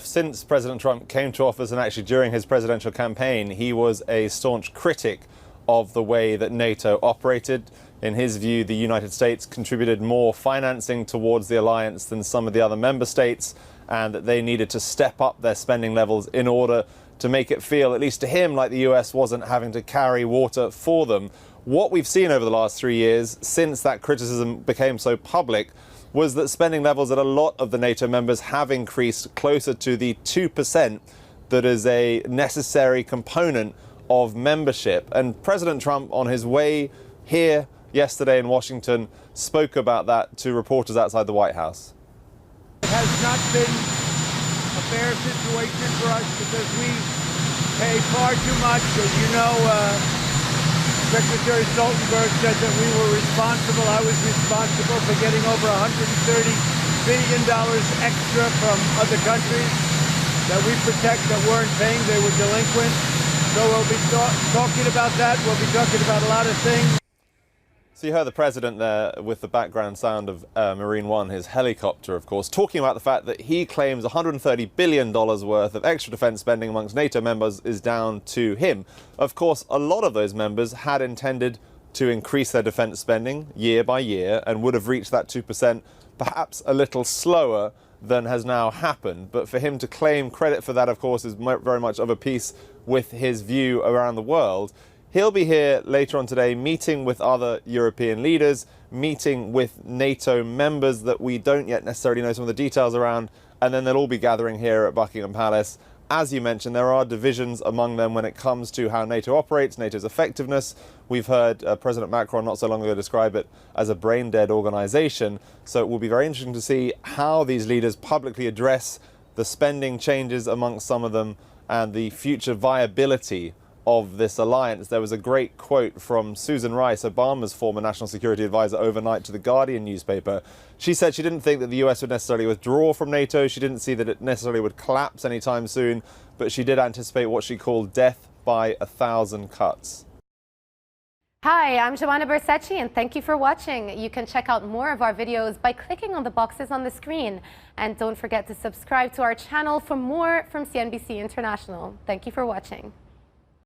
since President Trump came to office and actually during his presidential campaign, he was a staunch critic of the way that NATO operated. In his view, the United States contributed more financing towards the alliance than some of the other member states, and that they needed to step up their spending levels in order to make it feel, at least to him, like the US wasn't having to carry water for them. What we've seen over the last 3 years, since that criticism became so public, was that spending levels at a lot of the NATO members have increased closer to the 2% that is a necessary component of membership. And President Trump, on his way here yesterday in Washington, spoke about that to reporters outside the White House. It has not been a fair situation for us because we pay far too much. As you know, Secretary Stoltenberg said that we were responsible. I was responsible for getting over $130 billion extra from other countries that we protect that weren't paying. They were delinquent. So we'll be talking about that. We'll be talking about a lot of things. So you heard the president there with the background sound of Marine One, his helicopter, of course, talking about the fact that he claims $130 billion worth of extra defense spending amongst NATO members is down to him. Of course, a lot of those members had intended to increase their defense spending year by year and would have reached that 2% perhaps a little slower than has now happened. But for him to claim credit for that, of course, is very much of a piece with his view around the world. He'll be here later on today meeting with other European leaders, meeting with NATO members that we don't yet necessarily know some of the details around, and then they'll all be gathering here at Buckingham Palace. As you mentioned, there are divisions among them when it comes to how NATO operates, NATO's effectiveness. We've heard President Macron not so long ago describe it as a brain-dead organization. So it will be very interesting to see how these leaders publicly address the spending changes amongst some of them and the future viability of this alliance. There was a great quote from Susan Rice, Obama's former national security advisor, overnight to the Guardian newspaper. She said she didn't think that the US would necessarily withdraw from NATO. She didn't see that it necessarily would collapse anytime soon, but she did anticipate what she called death by 1,000 cuts. Hi, I'm Joanna Bersecci, and thank you for watching. You can check out more of our videos by clicking on the boxes on the screen. And don't forget to subscribe to our channel for more from CNBC International. Thank you for watching.